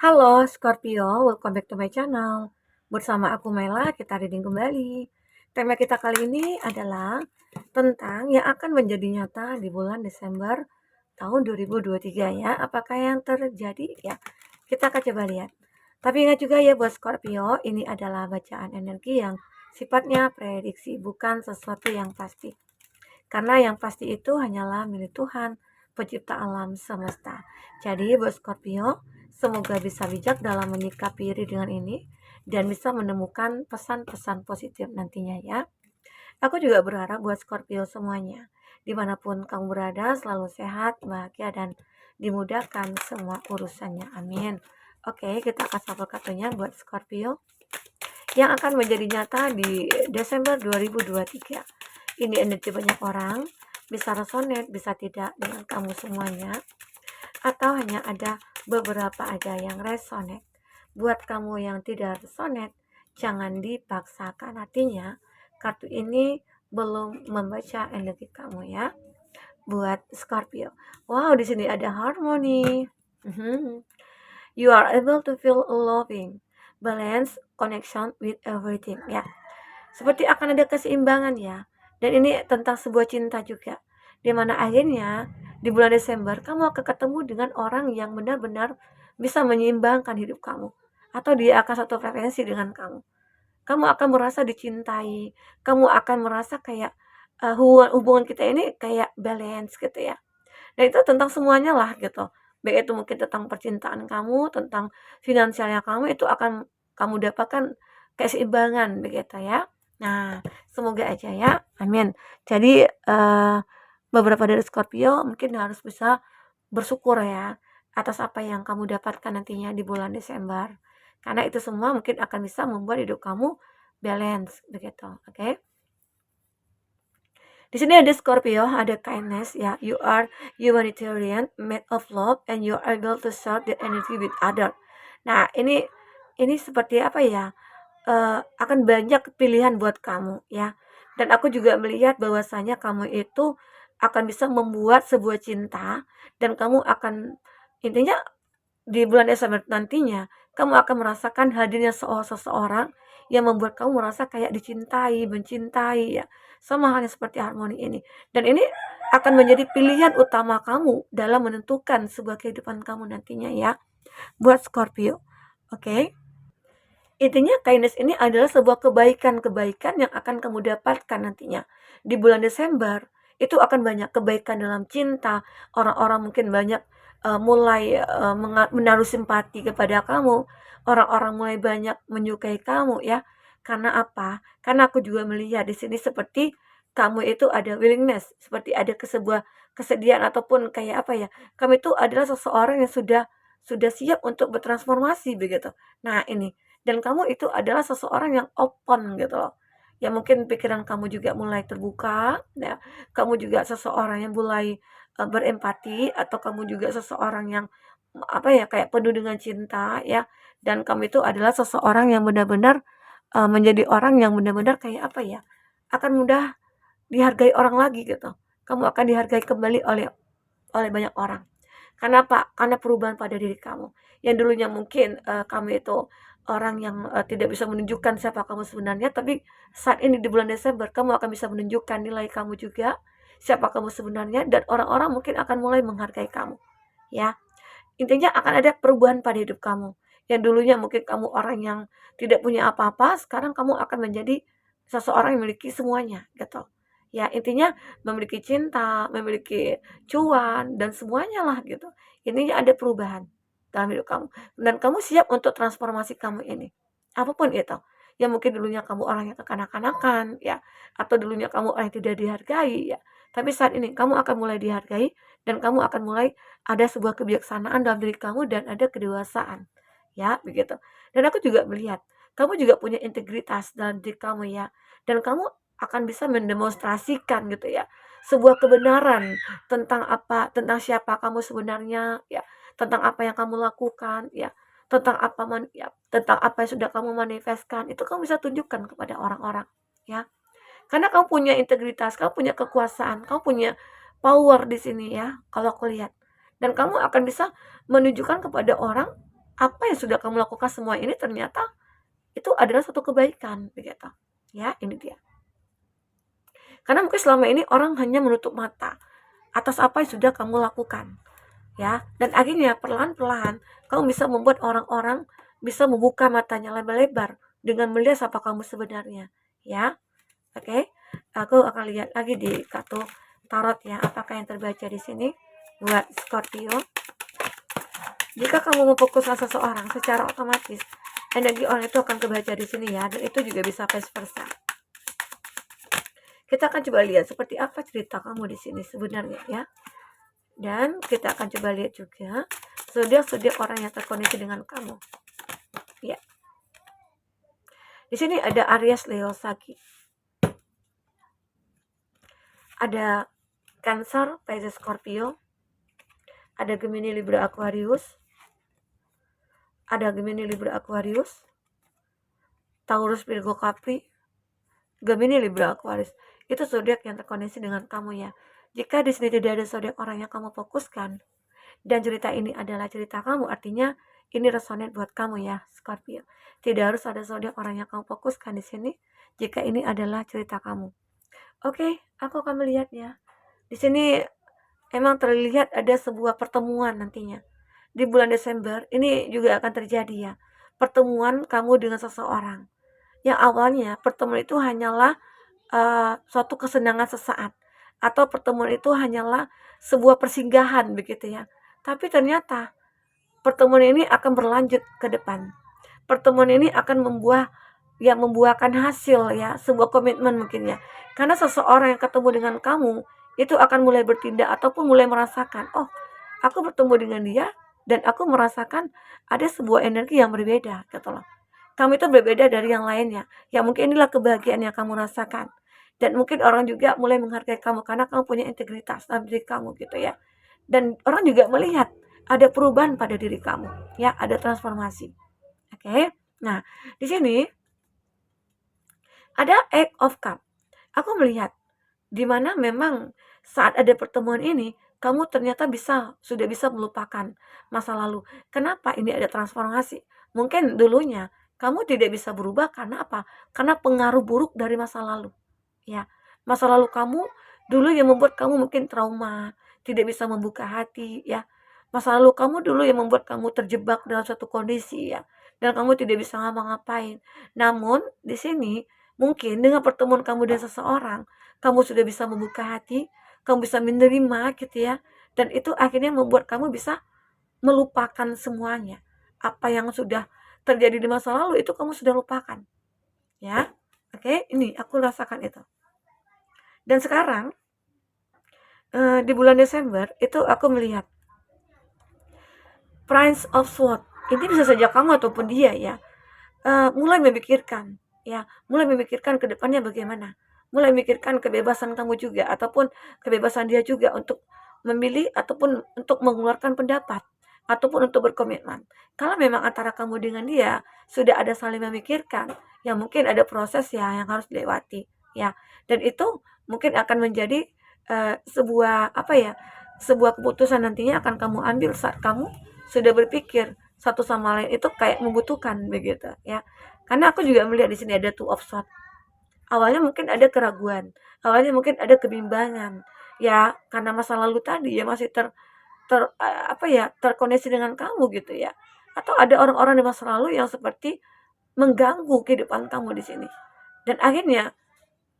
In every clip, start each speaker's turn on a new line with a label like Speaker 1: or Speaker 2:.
Speaker 1: Halo Scorpio, welcome back to my channel. Bersama aku Mela, kita reading kembali. Tema kita kali ini adalah tentang yang akan menjadi nyata di bulan Desember tahun 2023 ya. Apakah yang terjadi? Ya, kita akan coba lihat. Tapi ingat juga ya buat Scorpio, ini adalah bacaan energi yang sifatnya prediksi, bukan sesuatu yang pasti. Karena yang pasti itu hanyalah milik Tuhan, pencipta alam semesta. Jadi buat Scorpio, semoga bisa bijak dalam menyikapi readingan ini dan bisa menemukan pesan-pesan positif nantinya ya. Aku juga berharap buat Scorpio semuanya, dimanapun kamu berada, selalu sehat, bahagia, dan dimudahkan semua urusannya. Amin. Oke, kita akan shuffle kartunya buat Scorpio yang akan menjadi nyata di Desember 2023. Ini energi banyak orang, bisa resonate, bisa tidak dengan kamu semuanya, atau hanya ada beberapa aja yang resonate. Buat kamu yang tidak resonate, jangan dipaksakan. Artinya, kartu ini belum membaca energi kamu ya. Buat Scorpio. Wow, di sini ada harmoni. You are able to feel loving, balance, connection with everything ya. Seperti akan ada keseimbangan ya. Dan ini tentang sebuah cinta juga. Dimana akhirnya di bulan Desember kamu akan ketemu dengan orang yang benar-benar bisa menyeimbangkan hidup kamu. Atau dia akan satu frekuensi dengan kamu. Kamu akan merasa dicintai. Kamu akan merasa kayak hubungan kita ini kayak balance gitu ya. Dan itu tentang semuanya lah gitu. Baik itu mungkin tentang percintaan kamu, tentang finansialnya kamu, itu akan kamu dapatkan keseimbangan begitu ya. Nah, semoga aja ya. Amin. Jadi beberapa dari Scorpio mungkin harus bisa bersyukur ya atas apa yang kamu dapatkan nantinya di bulan Desember. Karena itu semua mungkin akan bisa membuat hidup kamu balance begitu. Oke. Di sini ada Scorpio, ada kindness ya. You are humanitarian, made of love, and you are able to share the energy with other. Nah, ini seperti apa ya? Akan banyak pilihan buat kamu ya. Dan aku juga melihat bahwasanya kamu itu akan bisa membuat sebuah cinta dan kamu akan intinya di bulan Desember nantinya kamu akan merasakan hadirnya seseorang yang membuat kamu merasa kayak dicintai, mencintai ya. Sama halnya seperti harmoni ini. Dan ini akan menjadi pilihan utama kamu dalam menentukan sebuah kehidupan kamu nantinya ya. Buat Scorpio. Oke. Okay? Intinya kindness ini adalah sebuah kebaikan-kebaikan yang akan kamu dapatkan nantinya. Di bulan Desember, itu akan banyak kebaikan dalam cinta. Orang-orang mungkin banyak mulai menaruh simpati kepada kamu. Orang-orang mulai banyak menyukai kamu ya. Karena apa? Karena aku juga melihat di sini seperti kamu itu ada willingness, seperti ada sebuah kesediaan ataupun kayak apa ya? Kamu itu adalah seseorang yang sudah siap untuk bertransformasi begitu. Nah, ini dan kamu itu adalah seseorang yang open gitu loh. Ya mungkin pikiran kamu juga mulai terbuka, ya. Kamu juga seseorang yang mulai berempati atau kamu juga seseorang yang apa ya kayak penuh dengan cinta ya. Dan kamu itu adalah seseorang yang benar-benar menjadi orang yang benar-benar kayak apa ya? Akan mudah dihargai orang lagi gitu. Kamu akan dihargai kembali oleh oleh banyak orang. Karena apa? Karena perubahan pada diri kamu. Yang dulunya mungkin kamu itu orang yang tidak bisa menunjukkan siapa kamu sebenarnya, tapi saat ini di bulan Desember kamu akan bisa menunjukkan nilai kamu juga, siapa kamu sebenarnya, dan orang-orang mungkin akan mulai menghargai kamu. Ya, intinya akan ada perubahan pada hidup kamu. Yang dulunya mungkin kamu orang yang tidak punya apa-apa, sekarang kamu akan menjadi seseorang yang memiliki semuanya, gitu. Ya, intinya memiliki cinta, memiliki cuan, dan semuanya lah gitu. Intinya ada perubahan dalam hidup kamu. Dan kamu siap untuk transformasi kamu ini. Apapun itu. Ya mungkin dulunya kamu orang yang kekanak-kanakan, ya. Atau dulunya kamu orang yang tidak dihargai, ya. Tapi saat ini kamu akan mulai dihargai, dan kamu akan mulai ada sebuah kebijaksanaan dalam diri kamu dan ada kedewasaan. Ya, begitu. Dan aku juga melihat, kamu juga punya integritas dalam diri kamu ya. Dan kamu akan bisa mendemonstrasikan gitu ya, sebuah kebenaran tentang apa, tentang siapa kamu sebenarnya ya, tentang apa yang kamu lakukan ya, tentang apa ya, tentang apa yang sudah kamu manifestkan, itu kamu bisa tunjukkan kepada orang-orang ya. Karena kamu punya integritas, kamu punya kekuasaan, kamu punya power di sini ya, kalau aku lihat. Dan kamu akan bisa menunjukkan kepada orang apa yang sudah kamu lakukan semua ini ternyata itu adalah suatu kebaikan begitu. Ya, ini dia. Karena mungkin selama ini orang hanya menutup mata atas apa yang sudah kamu lakukan, ya. Dan akhirnya perlahan-lahan kamu bisa membuat orang-orang bisa membuka matanya lebar-lebar dengan melihat siapa kamu sebenarnya, ya. Oke. Aku akan lihat lagi di kartu tarot ya, apakah yang terbaca di sini buat Scorpio. Jika kamu memfokuskan seseorang, secara otomatis energi orang itu akan kebaca di sini ya, dan itu juga bisa vice versa. Kita akan coba lihat seperti apa cerita kamu di sini sebenarnya ya. Dan kita akan coba lihat juga zodiak-zodiak orang yang terkoneksi dengan kamu. Ya. Di sini ada Aries, Leo, Sagi. Ada Cancer, Pisces, Scorpio. Ada Gemini, Libra, Aquarius. Ada Gemini, Libra, Aquarius. Taurus, Virgo, Capri. Gemini, Libra, Aquarius. Itu zodiak yang terkoneksi dengan kamu ya. Jika di sini tidak ada zodiak orang yang kamu fokuskan dan cerita ini adalah cerita kamu, artinya ini resonate buat kamu ya, Scorpio. Tidak harus ada zodiak orang yang kamu fokuskan di sini jika ini adalah cerita kamu. Oke, aku akan melihatnya. Di sini emang terlihat ada sebuah pertemuan nantinya. Di bulan Desember ini juga akan terjadi ya. Pertemuan kamu dengan seseorang. Yang awalnya pertemuan itu hanyalah suatu kesenangan sesaat, atau pertemuan itu hanyalah sebuah persinggahan begitu ya. Tapi ternyata pertemuan ini akan berlanjut ke depan. Pertemuan ini akan membuahkan hasil ya, sebuah komitmen mungkin ya. Karena seseorang yang ketemu dengan kamu itu akan mulai bertindak ataupun mulai merasakan, oh, aku bertemu dengan dia dan aku merasakan ada sebuah energi yang berbeda gitu loh. Kamu itu berbeda dari yang lainnya. Ya mungkin inilah kebahagiaan yang kamu rasakan. Dan mungkin orang juga mulai menghargai kamu karena kamu punya integritas dalam diri kamu gitu ya. Dan orang juga melihat ada perubahan pada diri kamu, ya, ada transformasi. Oke. Nah, di sini ada Eight of Cup. Aku melihat di mana memang saat ada pertemuan ini, kamu ternyata sudah bisa melupakan masa lalu. Kenapa ini ada transformasi? Mungkin dulunya kamu tidak bisa berubah karena apa? Karena pengaruh buruk dari masa lalu. Ya, masa lalu kamu dulu yang membuat kamu mungkin trauma, tidak bisa membuka hati ya. Masa lalu kamu dulu yang membuat kamu terjebak dalam suatu kondisi ya, dan kamu tidak bisa ngapa-ngapain. Namun di sini mungkin dengan pertemuan kamu dengan seseorang, kamu sudah bisa membuka hati, kamu bisa menerima gitu ya, dan itu akhirnya membuat kamu bisa melupakan semuanya. Apa yang sudah terjadi di masa lalu itu kamu sudah lupakan. Ya. Oke, ini aku rasakan itu. Dan sekarang di bulan Desember itu aku melihat Prince of Swords. Ini bisa saja kamu ataupun dia ya, mulai memikirkan ya, mulai memikirkan ke depannya bagaimana, mulai memikirkan kebebasan kamu juga ataupun kebebasan dia juga untuk memilih ataupun untuk mengeluarkan pendapat ataupun untuk berkomitmen. Kalau memang antara kamu dengan dia sudah ada saling memikirkan, ya mungkin ada proses ya yang harus dilewati ya, dan itu mungkin akan menjadi sebuah apa ya, sebuah keputusan nantinya akan kamu ambil saat kamu sudah berpikir satu sama lain itu kayak membutuhkan begitu ya. Karena aku juga melihat di sini ada Two of Swords. Awalnya mungkin ada keraguan, awalnya mungkin ada kebimbangan ya, karena masa lalu tadi ya masih terkoneksi dengan kamu gitu ya. Atau ada orang-orang di masa lalu yang seperti mengganggu kehidupan kamu di sini. Dan akhirnya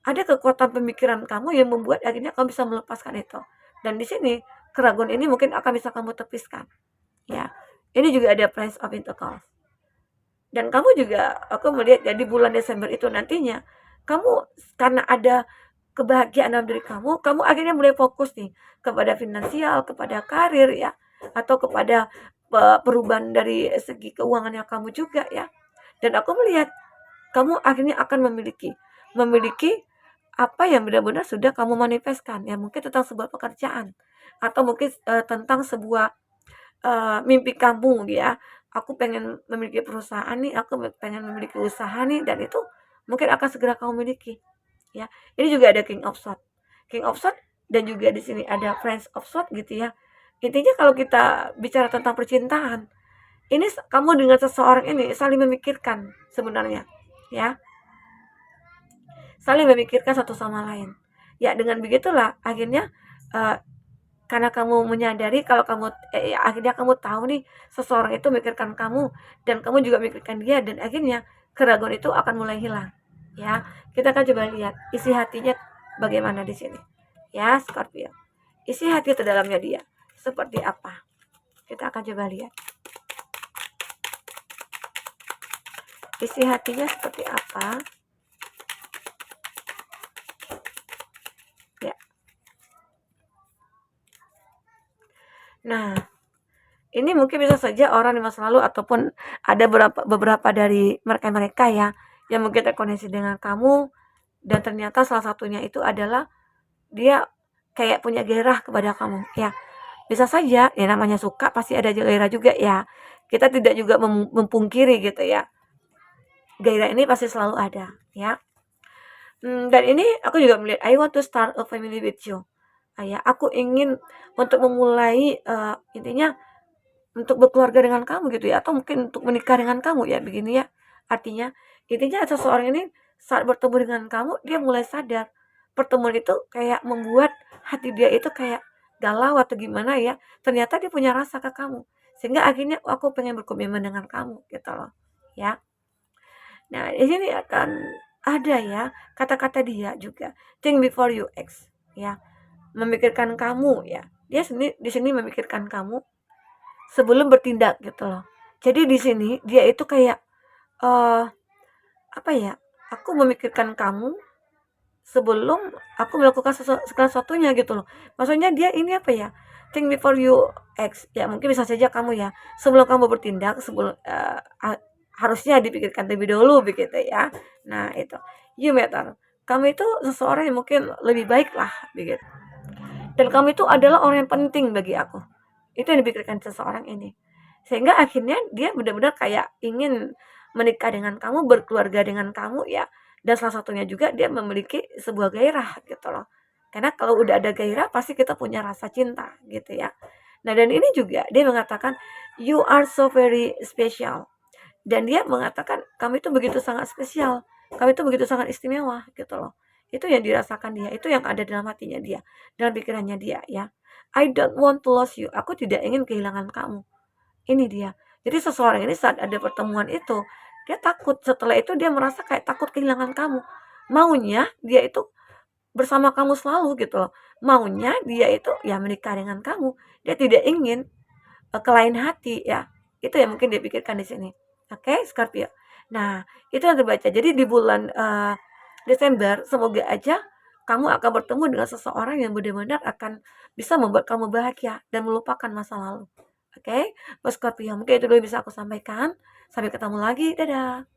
Speaker 1: ada kekuatan pemikiran kamu yang membuat akhirnya kamu bisa melepaskan itu. Dan di sini keraguan ini mungkin akan bisa kamu tepiskan. Ya. Ini juga ada Prince of Pentacles. Dan kamu juga, aku melihat ya di bulan Desember itu nantinya kamu karena ada kebahagiaan dalam diri kamu akhirnya mulai fokus nih kepada finansial, kepada karir ya, atau kepada perubahan dari segi keuangannya kamu juga ya. Dan aku melihat kamu akhirnya akan memiliki apa yang benar-benar sudah kamu manifestkan ya, mungkin tentang sebuah pekerjaan atau mungkin tentang sebuah mimpi kamu ya. Aku pengen memiliki perusahaan nih, aku pengen memiliki usaha nih, dan itu mungkin akan segera kamu miliki ya. Ini juga ada King of Swords. King of Swords dan juga di sini ada Prince of Swords gitu ya. Intinya kalau kita bicara tentang percintaan, ini kamu dengan seseorang ini saling memikirkan sebenarnya, ya, saling memikirkan satu sama lain. Ya, dengan begitulah akhirnya, uh, karena kamu menyadari kalau akhirnya kamu tahu nih seseorang itu memikirkan kamu dan kamu juga memikirkan dia, dan akhirnya keraguan itu akan mulai hilang. Ya, kita akan coba lihat isi hatinya bagaimana di sini. Ya, Scorpio. Isi hati terdalamnya dia seperti apa? Kita akan coba lihat. Isi hatinya seperti apa? Ya. Nah, ini mungkin bisa saja orang di masa lalu ataupun ada beberapa dari mereka-mereka ya yang mungkin terkoneksi dengan kamu, dan ternyata salah satunya itu adalah dia kayak punya gairah kepada kamu ya. Bisa saja ya, namanya suka pasti ada gairah juga ya. Kita tidak juga mempungkiri gitu ya. Gairah ini pasti selalu ada ya. Dan ini aku juga melihat I want to start a family with you. Ya, aku ingin untuk memulai intinya untuk berkeluarga dengan kamu gitu ya, atau mungkin untuk menikah dengan kamu ya, begini ya. Artinya, intinya seseorang ini saat bertemu dengan kamu, dia mulai sadar. Pertemuan itu kayak membuat hati dia itu kayak galau atau gimana ya. Ternyata dia punya rasa ke kamu. Sehingga akhirnya aku pengen berkomitmen dengan kamu gitu loh. Ya. Nah, di sini akan ada ya kata-kata dia juga. Think before you act ya. Memikirkan kamu ya. Dia di sini memikirkan kamu sebelum bertindak gitu loh. Jadi di sini dia itu kayak uh, apa ya? Aku memikirkan kamu sebelum aku melakukan segala sesuatunya gitu loh. Maksudnya dia ini apa ya? Think before you act. Ya mungkin bisa saja kamu ya sebelum kamu bertindak, sebelum harusnya dipikirkan lebih dulu begitu ya. Nah itu you matter. Kamu itu seseorang yang mungkin lebih baik lah begitu. Dan kamu itu adalah orang yang penting bagi aku. Itu yang dipikirkan seseorang ini. Sehingga akhirnya dia benar-benar kayak ingin menikah dengan kamu, berkeluarga dengan kamu ya. Dan salah satunya juga dia memiliki sebuah gairah gitu loh. Karena kalau udah ada gairah pasti kita punya rasa cinta gitu ya. Nah, dan ini juga dia mengatakan you are so very special. Dan dia mengatakan kamu itu begitu sangat spesial. Kamu itu begitu sangat istimewa gitu loh. Itu yang dirasakan dia, itu yang ada dalam hatinya dia, dalam pikirannya dia ya. I don't want to lose you. Aku tidak ingin kehilangan kamu. Ini dia. Jadi seseorang ini saat ada pertemuan itu, dia takut. Setelah itu dia merasa kayak takut kehilangan kamu. Maunya dia itu bersama kamu selalu gitu loh. Maunya dia itu ya menikah dengan kamu. Dia tidak ingin ke lain hati ya. Itu yang mungkin dia pikirkan di sini. Oke, Scorpio. Nah, itu yang terbaca. Jadi di bulan Desember, semoga aja kamu akan bertemu dengan seseorang yang benar-benar akan bisa membuat kamu bahagia dan melupakan masa lalu. Oke, Mas Scorpio, mungkin itu dulu bisa aku sampaikan. Sampai ketemu lagi. Dadah.